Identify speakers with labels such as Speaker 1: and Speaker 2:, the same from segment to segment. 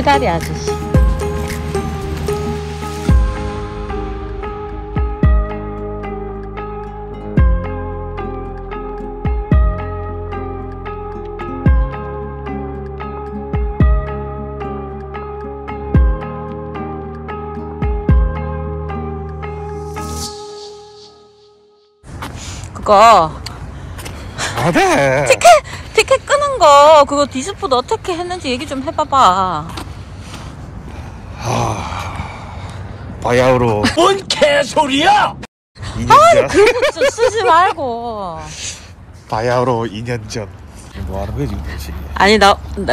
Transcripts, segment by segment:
Speaker 1: 피다리 아저씨. 그거
Speaker 2: 네.
Speaker 1: 티켓 끄는 거 그거 디스푸드 어떻게 했는지 얘기 좀 해봐봐.
Speaker 2: 바야흐로
Speaker 3: 뭔 개소리야!
Speaker 2: 2년 전.
Speaker 1: 그거 좀 쓰지 말고.
Speaker 2: 바야흐로 2년 전. 뭐 하는 거야 지금 대체?
Speaker 1: 아니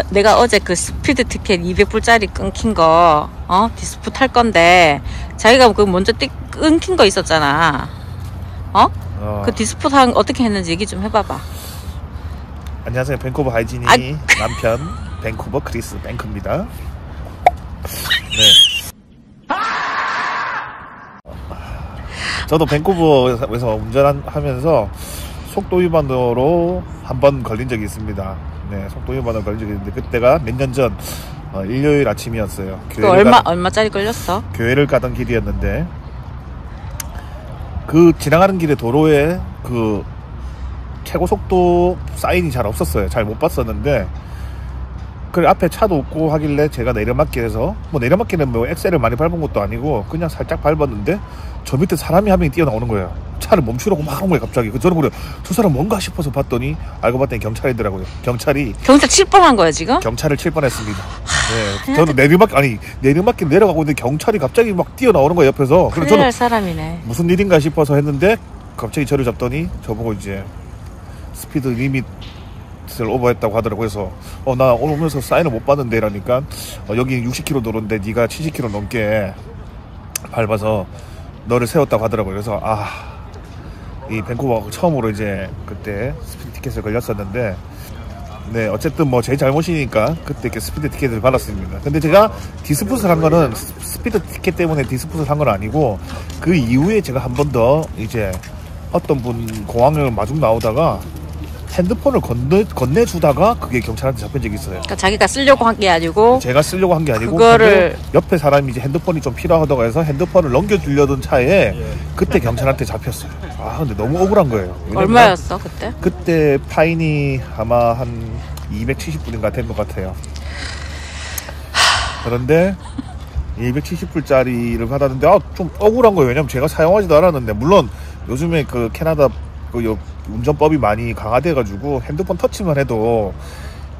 Speaker 1: 내가 어제 그 스피드 티켓 200불짜리 끊긴 거 디스푸드 탈 건데 자기가 그 먼저 끊긴 거 있었잖아. 그 디스푸드 어떻게 했는지 얘기 좀 해봐봐.
Speaker 2: 안녕하세요, 밴쿠버 하이진이 남편 밴쿠버 크리스 뱅크입니다. 네. 저도 밴쿠버에서 운전하면서 속도 위반으로 한 번 걸린 적이 있습니다. 네, 속도 위반으로 걸린 적이 있는데 그때가 몇 년 전 일요일 아침이었어요.
Speaker 1: 그 얼마짜리 걸렸어?
Speaker 2: 교회를 가던 길이었는데 그 지나가는 길에 도로에 그 최고 속도 사인이 잘 없었어요. 잘 못 봤었는데 그래 앞에 차도 없고 하길래 제가 내려막길에서 뭐 내려막길은 뭐 엑셀을 많이 밟은 것도 아니고 그냥 살짝 밟았는데 저 밑에 사람이 한 명이 뛰어나오는 거예요. 차를 멈추라고 막 한 거예요 갑자기. 저는 그래 저 사람 뭔가 싶어서 봤더니 알고 봤더니 경찰이더라고요. 경찰이
Speaker 1: 경찰 칠 뻔한 거야 지금?
Speaker 2: 경찰을 칠 뻔했습니다. 네, 저는 내리막길 내려가고 있는데 경찰이 갑자기 막 뛰어나오는 거예요 옆에서. 그래서
Speaker 1: 큰일 날 사람이네.
Speaker 2: 무슨 일인가 싶어서 했는데 갑자기 저를 잡더니 저보고 이제 스피드 리밋을 오버했다고 하더라고요. 그래서 나 오늘 오면서 사인을 못 봤는데 이러니까 여기 60km 도로인데 네가 70km 넘게 밟아서 너를 세웠다고 하더라고요. 그래서 이 밴쿠버 처음으로 이제 그때 스피드 티켓을 걸렸었는데 네 어쨌든 뭐 제 잘못이니까 그때 이렇게 스피드 티켓을 받았습니다. 근데 제가 디스푸트를 한 거는 스피드 티켓 때문에 디스푸트를 한 건 아니고 그 이후에 제가 한 번 더 이제 어떤 분 공항을 마중 나오다가 핸드폰을 건네주다가 그게 경찰한테 잡힌 적이 있어요.
Speaker 1: 그러니까 자기가 쓰려고 한 게 아니고
Speaker 2: 제가 쓰려고 한 게 아니고
Speaker 1: 그거를
Speaker 2: 옆에 사람이 이제 핸드폰이 좀 필요하다고 해서 핸드폰을 넘겨주려던 차에 그때 경찰한테 잡혔어요. 근데 너무 억울한 거예요.
Speaker 1: 얼마였어 그때?
Speaker 2: 그때 파인이 아마 한 270불인가 된 것 같아요. 그런데 270불짜리를 받았는데 좀 억울한 거예요. 왜냐면 제가 사용하지도 않았는데 물론 요즘에 그 캐나다 그 운전법이 많이 강화돼가지고 핸드폰 터치만 해도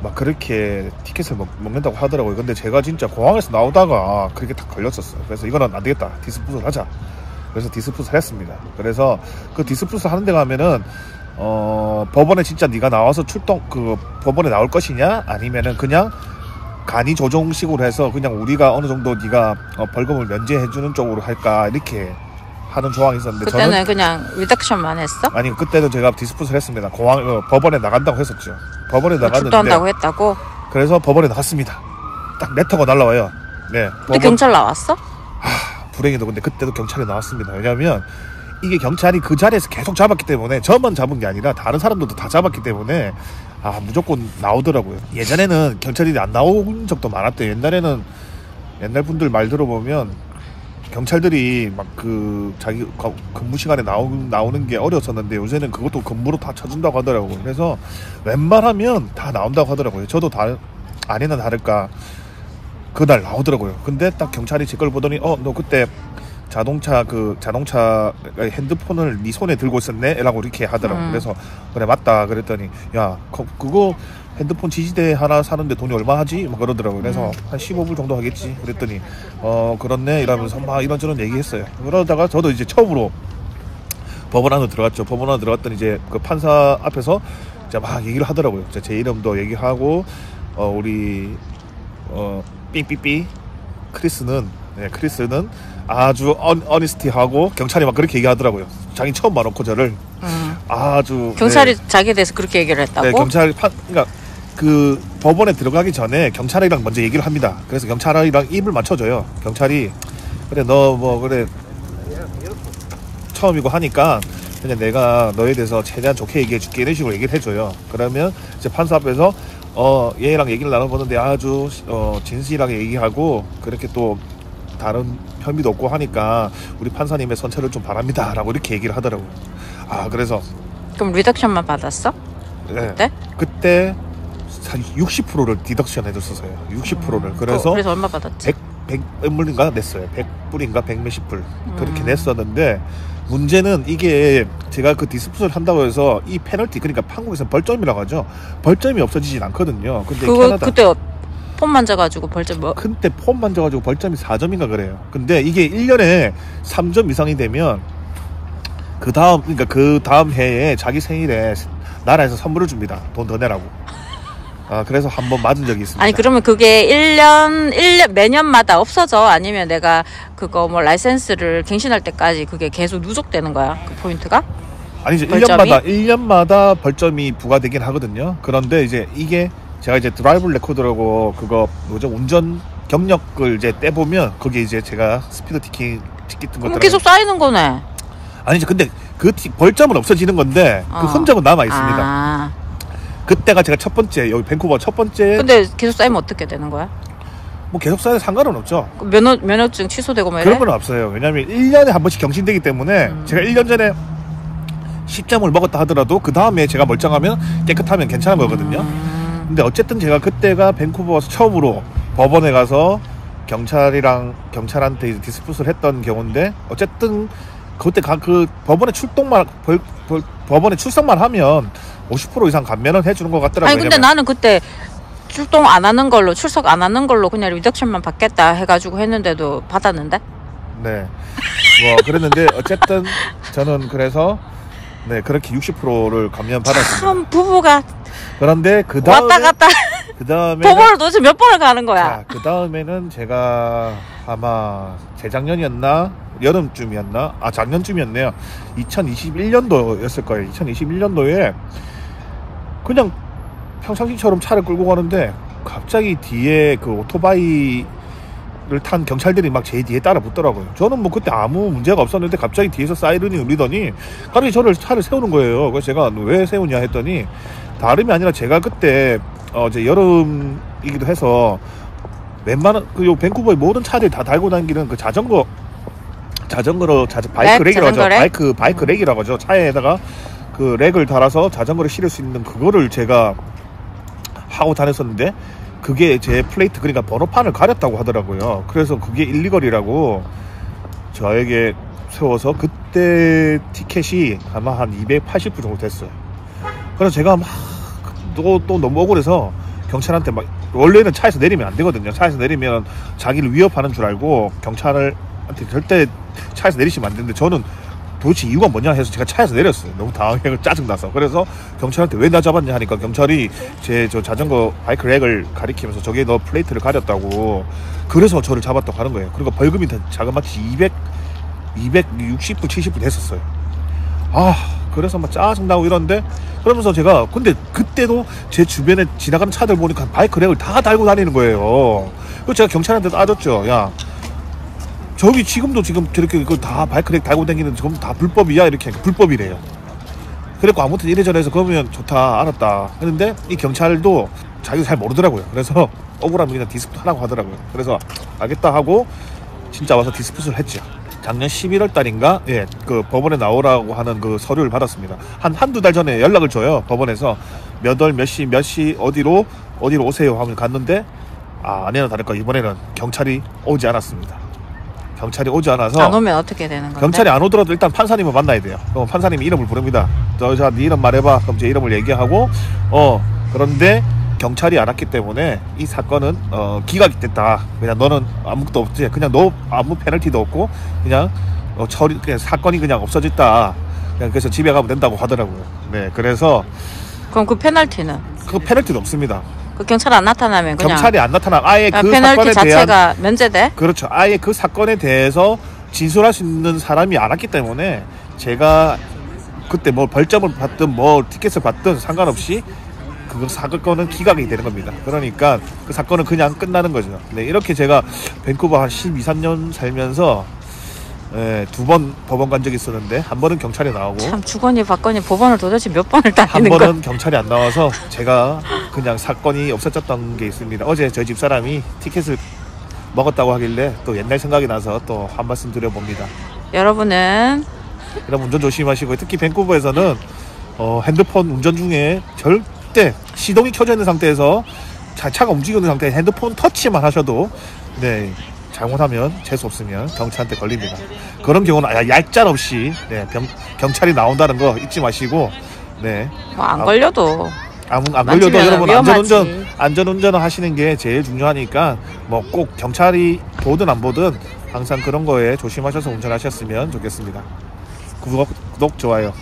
Speaker 2: 막 그렇게 티켓을 먹는다고 하더라고요. 근데 제가 진짜 공항에서 나오다가 그렇게 딱 걸렸었어요. 그래서 이거는 안 되겠다. 디스푸트를 하자. 그래서 디스푸트를 했습니다. 그래서 그 디스푸트 하는 데 가면은 법원에 진짜 네가 나와서 법원에 나올 것이냐 아니면은 그냥 간이 조정식으로 해서 그냥 우리가 어느 정도 네가 벌금을 면제해주는 쪽으로 할까 이렇게 하는 조항이 있었는데
Speaker 1: 그때는
Speaker 2: 저는
Speaker 1: 그냥 리덕션만 했어?
Speaker 2: 아니 그때는 제가 디스푸트를 했습니다. 법원에 나간다고 했었죠. 법원에 나갔는데
Speaker 1: 출두한다고 했다고?
Speaker 2: 그래서 법원에 나갔습니다. 딱 레터가 날라와요. 네.
Speaker 1: 근데 경찰 나왔어?
Speaker 2: 불행히도 근데 그때도 경찰이 나왔습니다. 왜냐하면 이게 경찰이 그 자리에서 계속 잡았기 때문에 저만 잡은 게 아니라 다른 사람들도 다 잡았기 때문에 무조건 나오더라고요. 예전에는 경찰이 안 나온 적도 많았대요. 옛날 분들 말 들어보면 경찰들이 막 자기 근무 시간에 나오는 게 어려웠었는데 요새는 그것도 근무로 다 쳐준다고 하더라고요. 그래서 웬만하면 다 나온다고 하더라고요. 저도 아니나 다를까 그날 나오더라고요. 근데 딱 경찰이 제 걸 보더니 너 그때 자동차 핸드폰을 네 손에 들고 있었네? 라고 이렇게 하더라고요. 그래서 그래 맞다 그랬더니 야 그거 핸드폰 지지대 하나 사는데 돈이 얼마 하지? 막 그러더라고요. 그래서 한 15불 정도 하겠지 그랬더니 그렇네 이러면서 막 이런저런 얘기했어요. 그러다가 저도 이제 처음으로 법원 안으로 들어갔죠. 법원 안으로 들어갔더니 이제 그 판사 앞에서 이제 막 얘기를 하더라고요. 제 이름도 얘기하고 우리 삐삐삐 크리스는 아주 어니스티하고 경찰이 막 그렇게 얘기하더라고요. 자기 처음 봐놓고 저를 아주
Speaker 1: 경찰이 자기에 대해서 그렇게 얘기를 했다고?
Speaker 2: 네, 그러니까 그 법원에 들어가기 전에 경찰이랑 먼저 얘기를 합니다. 그래서 경찰이랑 입을 맞춰줘요. 경찰이 그래 너 뭐 그래 처음이고 하니까 그냥 내가 너에 대해서 최대한 좋게 얘기해줄게 이런 식으로 얘기를 해줘요. 그러면 이제 판사 앞에서 얘랑 얘기를 나눠보는데 아주 진실하게 얘기하고 그렇게 또 다른 혐의도 없고 하니까 우리 판사님의 선처를 좀 바랍니다 라고 이렇게 얘기를 하더라고요. 그래서
Speaker 1: 그럼 리덕션만 받았어?
Speaker 2: 네, 그때 60%를 디덕션 해줬었어요. 60%를. 그래서
Speaker 1: 얼마 받았지?
Speaker 2: 100불인가 냈어요. 100불인가 100몇십 불 그렇게 냈었는데 문제는 이게 제가 그 디스풋을 한다고 해서 이 페널티, 그러니까 한국에서는 벌점이라고 하죠. 벌점이 없어지진 않거든요. 근데
Speaker 1: 그때 폼 만져가지고 벌점 뭐?
Speaker 2: 그때 폼 만져가지고 벌점이 4점인가 그래요. 근데 이게 1년에 3점 이상이 되면 그 다음 해에 자기 생일에 나라에서 선물을 줍니다. 돈 더 내라고. 그래서 한번 맞은 적이 있습니다.
Speaker 1: 아니, 그러면 그게 1년 매년마다 없어져? 아니면 내가 그거 뭐 라이센스를 갱신할 때까지 그게 계속 누적되는 거야? 그 포인트가?
Speaker 2: 아니죠.
Speaker 1: 벌점이?
Speaker 2: 1년마다 벌점이 부과되긴 하거든요. 그런데 이제 이게 제가 이제 드라이브 레코드라고 그거 운전 경력을 이제 떼보면 거기에 이제 제가 스피드 티켓 같은
Speaker 1: 그럼 계속 쌓이는 거네.
Speaker 2: 아니죠. 근데 그 벌점은 없어지는 건데 그 흔적은 남아 있습니다. 그때가 제가 첫 번째, 여기 밴쿠버 첫 번째.
Speaker 1: 근데 계속 쌓이면 어떻게 되는 거야?
Speaker 2: 뭐 계속 쌓여도 상관은 없죠.
Speaker 1: 면허증 취소되고 뭐 이래?
Speaker 2: 그런 건 없어요. 왜냐면 1년에 한 번씩 경신되기 때문에 제가 1년 전에 10점을 먹었다 하더라도 그 다음에 제가 멀쩡하면 깨끗하면 괜찮은 거거든요. 근데 어쨌든 제가 그때가 밴쿠버에서 처음으로 법원에 가서 경찰한테 디스풋을 했던 경우인데, 어쨌든 그때 그 법원에 법원에 출석만 하면 50% 이상 감면은 해주는 것 같더라고요.
Speaker 1: 아니, 근데 나는 그때 출석 안 하는 걸로 그냥 리덕션만 받겠다 해가지고 했는데도 받았는데?
Speaker 2: 네. 뭐 그랬는데 어쨌든 저는 그래서 그렇게 60%를 감면 받았습니다.
Speaker 1: 참 부부가.
Speaker 2: 그런데 그 다음에
Speaker 1: 왔다 갔다.
Speaker 2: 그 다음에
Speaker 1: 법원을 도대체 몇 번을 가는 거야?
Speaker 2: 그 다음에는 제가 아마 재작년이었나 여름쯤이었나 작년쯤이었네요. 2021년도였을 거예요. 2021년도에 그냥 평상시처럼 차를 끌고 가는데 갑자기 뒤에 그 오토바이를 탄 경찰들이 막 제 뒤에 따라 붙더라고요. 저는 뭐 그때 아무 문제가 없었는데 갑자기 뒤에서 사이렌이 울리더니 갑자기 차를 세우는 거예요. 그래서 제가 왜 세우냐 했더니 다름이 아니라 제가 그때 이제 여름이기도 해서 웬만한 요 밴쿠버의 모든 차들이 다 달고 다니는 그 바이크 렉이라고 하죠. 바이크 렉이라고 하죠. 차에다가 그 렉을 달아서 자전거를 실을 수 있는 그거를 제가 하고 다녔었는데 그게 제 플레이트, 그러니까 번호판을 가렸다고 하더라고요. 그래서 그게 일리걸이라고 저에게 세워서 그때 티켓이 아마 한 280불 정도 됐어요. 그래서 제가 막 또 너무 억울해서 경찰한테 막, 원래는 차에서 내리면 안 되거든요. 차에서 내리면 자기를 위협하는 줄 알고 경찰한테 절대 차에서 내리시면 안 되는데 저는 도대체 이유가 뭐냐 해서 제가 차에서 내렸어요. 너무 당황해서 짜증나서. 그래서 경찰한테 왜 나 잡았냐 하니까 경찰이 제 자전거 바이크 렉을 가리키면서 저게 너 플레이트를 가렸다고, 그래서 저를 잡았다고 하는 거예요. 그리고 벌금이 자그마치 260불 70불 했었어요. 그래서 막 짜증나고 이러는데, 그러면서 제가 근데 그때도 제 주변에 지나가는 차들 보니까 바이크 렉을 다 달고 다니는 거예요. 그래서 제가 경찰한테 따졌죠. 야, 저기 지금 저렇게 다 바이크렉 달고 다니는 건 다 불법이야? 이렇게 하니까 불법이래요. 그래서 아무튼 이래저래 해서 그러면 좋다, 알았다 했는데 이 경찰도 자기도 잘 모르더라고요. 그래서 억울하면 그냥 디스풋 하라고 하더라고요. 그래서 알겠다 하고 진짜 와서 디스풋을 했죠. 작년 11월 달인가 그 법원에 나오라고 하는 그 서류를 받았습니다. 한두 달 전에 연락을 줘요. 법원에서 몇 시 어디로 오세요 하면 갔는데 아니나 다를까 이번에는 경찰이 오지 않았습니다. 경찰이 오지 않아서.
Speaker 1: 안 오면 어떻게 되는 건데?
Speaker 2: 경찰이 안 오더라도 일단 판사님을 만나야 돼요. 그럼 판사님이 이름을 부릅니다. 자, 네 이름 말해봐. 그럼 제 이름을 얘기하고 그런데 경찰이 안 왔기 때문에 이 사건은 기각이 됐다. 그냥 너는 아무것도 없지. 그냥 너 아무 페널티도 없고 그냥 그냥 사건이 그냥 없어졌다. 그냥 그래서 집에 가면 된다고 하더라고요. 네, 그래서.
Speaker 1: 그럼 그 페널티는?
Speaker 2: 그 페널티도 없습니다.
Speaker 1: 그 경찰 안 나타나면 그냥
Speaker 2: 경찰이 안 나타나면 아예 그
Speaker 1: 페널티
Speaker 2: 사건에
Speaker 1: 자체가
Speaker 2: 대한,
Speaker 1: 면제돼?
Speaker 2: 그렇죠. 아예 그 사건에 대해서 진술할 수 있는 사람이 안 왔기 때문에 제가 그때 뭐 벌점을 받든 뭐 티켓을 받든 상관없이 그 사건은 기각이 되는 겁니다. 그러니까 그 사건은 그냥 끝나는 거죠. 네, 이렇게 제가 밴쿠버 한 12, 13년 살면서 예, 2번 법원 간 적이 있었는데 한 번은 경찰이 나오고
Speaker 1: 참 주거니 받거니 법원을 도대체 몇 번을
Speaker 2: 한
Speaker 1: 다니는 거야.
Speaker 2: 번은 경찰이 안 나와서 제가 그냥 사건이 없어졌던 게 있습니다. 어제 저희 집 사람이 티켓을 먹었다고 하길래 또 옛날 생각이 나서 또 한 말씀 드려봅니다.
Speaker 1: 여러분은
Speaker 2: 여러분 운전 조심하시고 특히 밴쿠버에서는 핸드폰 운전 중에 절대 시동이 켜져 있는 상태에서 차가 움직이는 상태에 핸드폰 터치만 하셔도 네 잘못하면 재수 없으면 경찰한테 걸립니다. 그런 경우는 얄짤없이 네, 경찰이 나온다는 거 잊지 마시고 네.
Speaker 1: 뭐 안 걸려도
Speaker 2: 안 걸려도
Speaker 1: 만지면
Speaker 2: 여러분 안전운전을 하시는 게 제일 중요하니까 뭐 꼭 경찰이 보든 안 보든 항상 그런 거에 조심하셔서 운전하셨으면 좋겠습니다. 구독 좋아요.